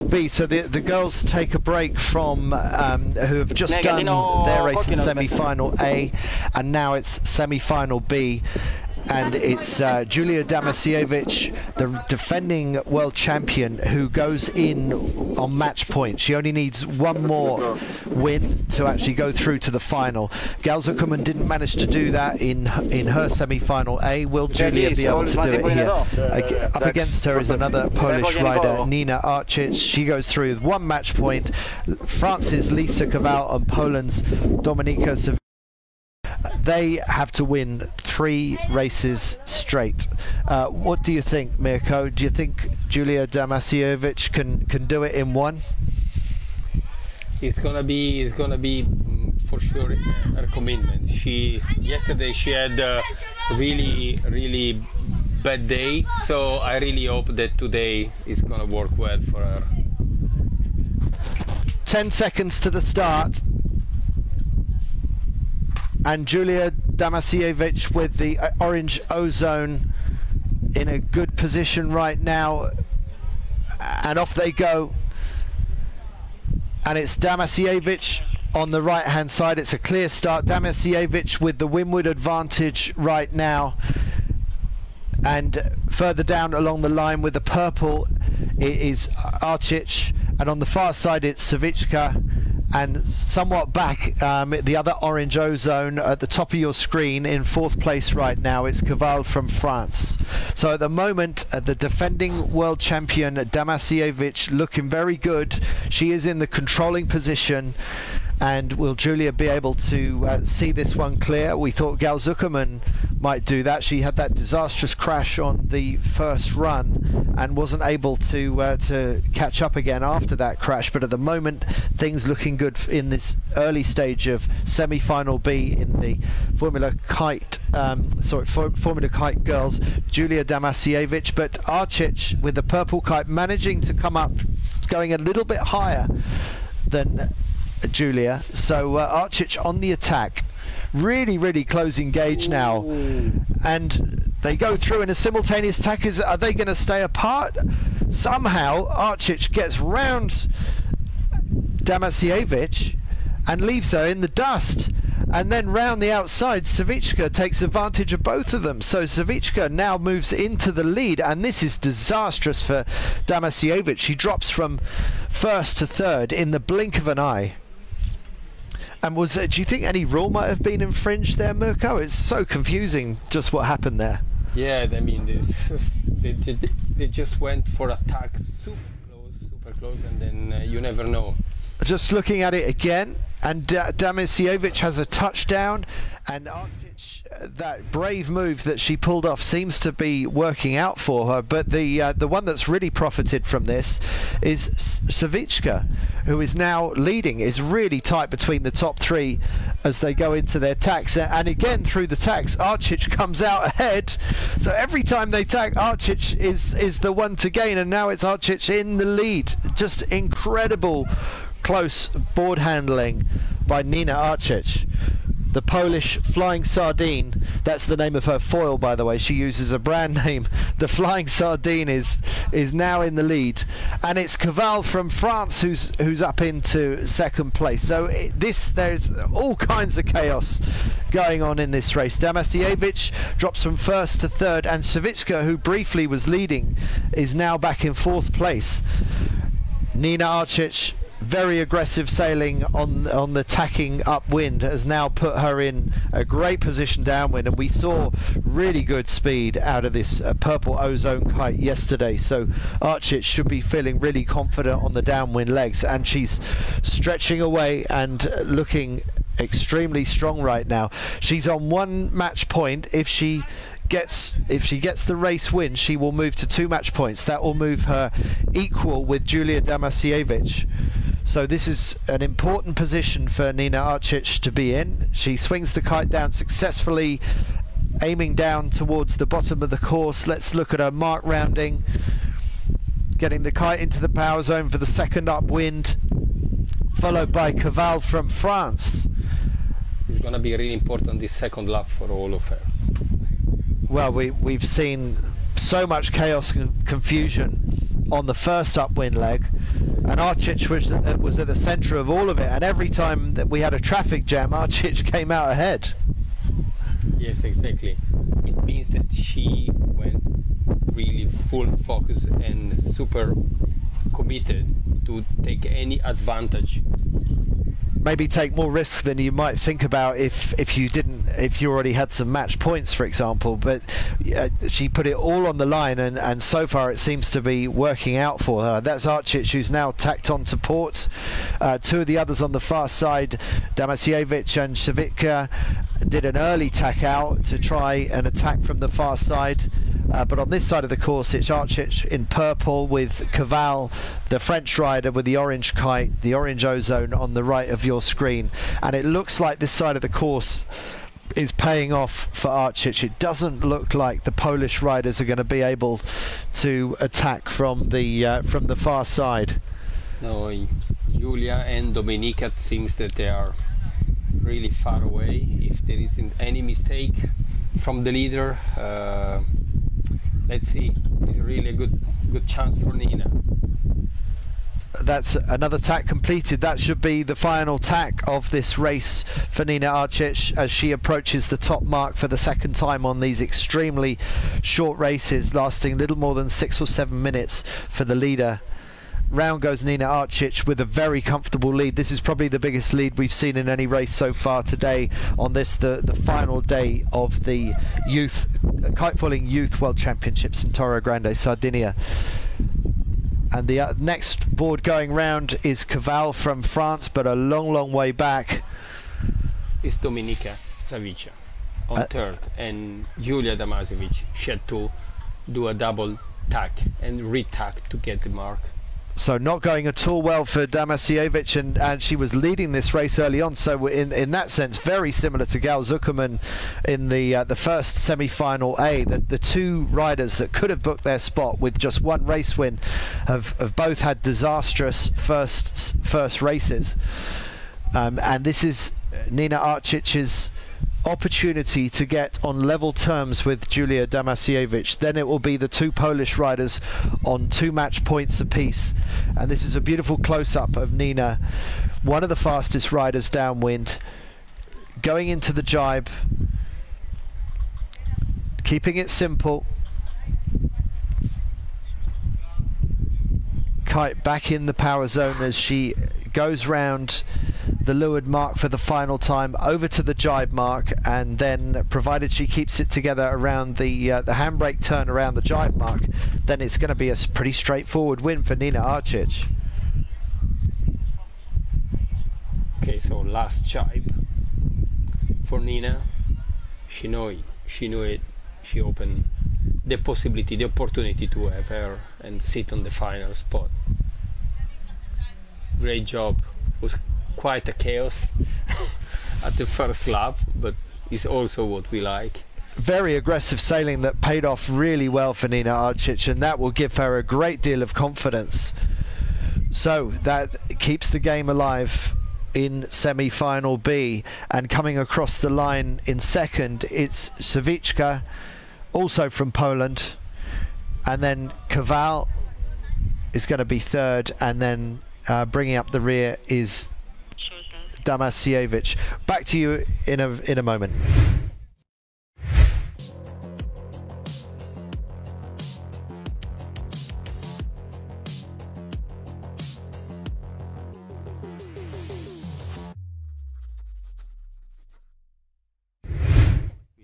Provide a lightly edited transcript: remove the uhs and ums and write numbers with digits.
B, so the girls take a break from who have just done their race in semi-final A, and now it's semi-final B, and it's Julia Damasiewicz, the defending world champion, who goes in on match point. She only needs one more win to actually go through to the final. Gal Zuckerman didn't manage to do that in her semi-final A. Will Julia be able to do it here? Up against her is another Polish rider, Nina Arcic. She goes through with one match point. France's Lisa Kaval and Poland's Dominika Sav. They have to win 3 races straight. What do you think, Mirko? Do you think Julia Damasiewicz can do it in one? It's gonna be for sure her commitment. Yesterday she had a really bad day, so I really hope that today is gonna work well for her. 10 seconds to the start. And Julia Damasiewicz with the orange ozone in a good position right now, and off they go. And it's Damasiewicz on the right hand side. It's a clear start. Damasiewicz with the windward advantage right now, and further down along the line with the purple it is Arcic, and on the far side it's Savichka. And somewhat back, the other orange ozone at the top of your screen in 4th place right now, it's Kaval from France. So at the moment, the defending world champion Damasiewicz looking very good. She is in the controlling position. And will Julia be able to see this one clear? We thought Gal Zuckerman might do that. She had that disastrous crash on the first run and wasn't able to catch up again after that crash. But at the moment, things looking good in this early stage of semi-final B in the FormulaKite, FormulaKite girls. Julia Damasiewicz, but Arcic with the purple kite managing to come up, going a little bit higher than Julia. So Arcic on the attack, really closing gauge now. And they go through in a simultaneous attack. Are they going to stay apart? Somehow Arcic gets round Damasiewicz and leaves her in the dust, and then round the outside Savichka takes advantage of both of them. So Savichka now moves into the lead, and this is disastrous for Damasiewicz. She drops from 1st to 3rd in the blink of an eye. And do you think any rule might have been infringed there, Mirko? It's so confusing just what happened there. Yeah, I mean, they just went for attack super close, and then you never know. Just looking at it again, and Damasiewicz has a touchdown, and Arcic, that brave move that she pulled off seems to be working out for her. But the one that's really profited from this is Savichka, who is now leading. Is really tight between the top 3 as they go into their tacks, and again through the tacks Arcic comes out ahead. So every time they tack, Arcic is the one to gain, and now it's Arcic in the lead. Just incredible close board handling by Nina Arcic, the Polish Flying Sardine. That's the name of her foil, by the way. She uses a brand name. The Flying Sardine is now in the lead, and it's Kaval from France who's up into 2nd place. So there's all kinds of chaos going on in this race. Damasiewicz drops from 1st to 3rd, and Savichka, who briefly was leading, is now back in 4th place. Nina Arcic, very aggressive sailing on the tacking upwind, has now put her in a great position downwind, and we saw really good speed out of this purple ozone kite yesterday. So Arcic should be feeling really confident on the downwind legs, and she's stretching away and looking extremely strong right now. She's on 1 match point. If she gets the race win, she will move to 2 match points. That will move her equal with Julia Damasiewicz. So this is an important position for Nina Arcic to be in. She swings the kite down successfully, aiming down towards the bottom of the course. Let's look at her mark rounding. Getting the kite into the power zone for the 2nd upwind, followed by Kaval from France. It's going to be really important this 2nd lap for all of her. Well, we've seen so much chaos and confusion on the 1st upwind leg. And Arcic was at the centre of all of it, and every time that we had a traffic jam, Arcic came out ahead. Yes, exactly. It means that she went really full focus and super committed to take any advantage. Maybe take more risk than you might think about if you already had some match points, for example. But she put it all on the line, and so far it seems to be working out for her. That's Arcic, who's now tacked on to port. Two of the others on the far side, Damasiewicz and Savitka, did an early tack out to try an attack from the far side. But on this side of the course, it's Arcic in purple with Caval, the French rider, with the orange kite, the orange ozone on the right of your screen. And it looks like this side of the course is paying off for Arcic. It doesn't look like the Polish riders are going to be able to attack from the far side. No, Julia and Dominika, it seems that they are really far away. If there isn't any mistake from the leader, let's see. It's really a good chance for Nina. That's another tack completed. That should be the final tack of this race for Nina Arcic as she approaches the top mark for the second time on these extremely short races, lasting little more than 6 or 7 minutes for the leader. Round goes Nina Arcic with a very comfortable lead. This is probably the biggest lead we've seen in any race so far today on this, the final day of the Kitefalling Youth World Championships in TorreGrande, Sardinia. And the next board going round is Caval from France, but a long way back. It's Dominika Savica on third, and Julia Damasiewicz. She had to do a double tack and re-tack to get the mark. So not going at all well for Damasiewicz, and she was leading this race early on, so in that sense very similar to Gal Zuckerman in the first semi-final A. The two riders that could have booked their spot with just one race win have both had disastrous first races, and this is Nina Arcic's opportunity to get on level terms with Julia Damasiewicz. Then it will be the two Polish riders on 2 match points apiece, and this is a beautiful close-up of Nina, one of the fastest riders downwind, going into the jibe, keeping it simple. Kite back in the power zone as she goes round the leeward mark for the final time, over to the jibe mark, and then provided she keeps it together around the handbrake turn around the jibe mark, then it's going to be a pretty straightforward win for Nina Arcic. Okay, so last jibe for Nina. She knew it. She opened the possibility, the opportunity to have her and sit on the final spot. Great job. It was quite a chaos at the first lap, but it's also what we like. Very aggressive sailing that paid off really well for Nina Arcic, and that will give her a great deal of confidence. So that keeps the game alive in semi-final B, and coming across the line in second it's Savitka, also from Poland, and then Caval is going to be third, and then bringing up the rear is Damasiewicz. Back to you in a moment.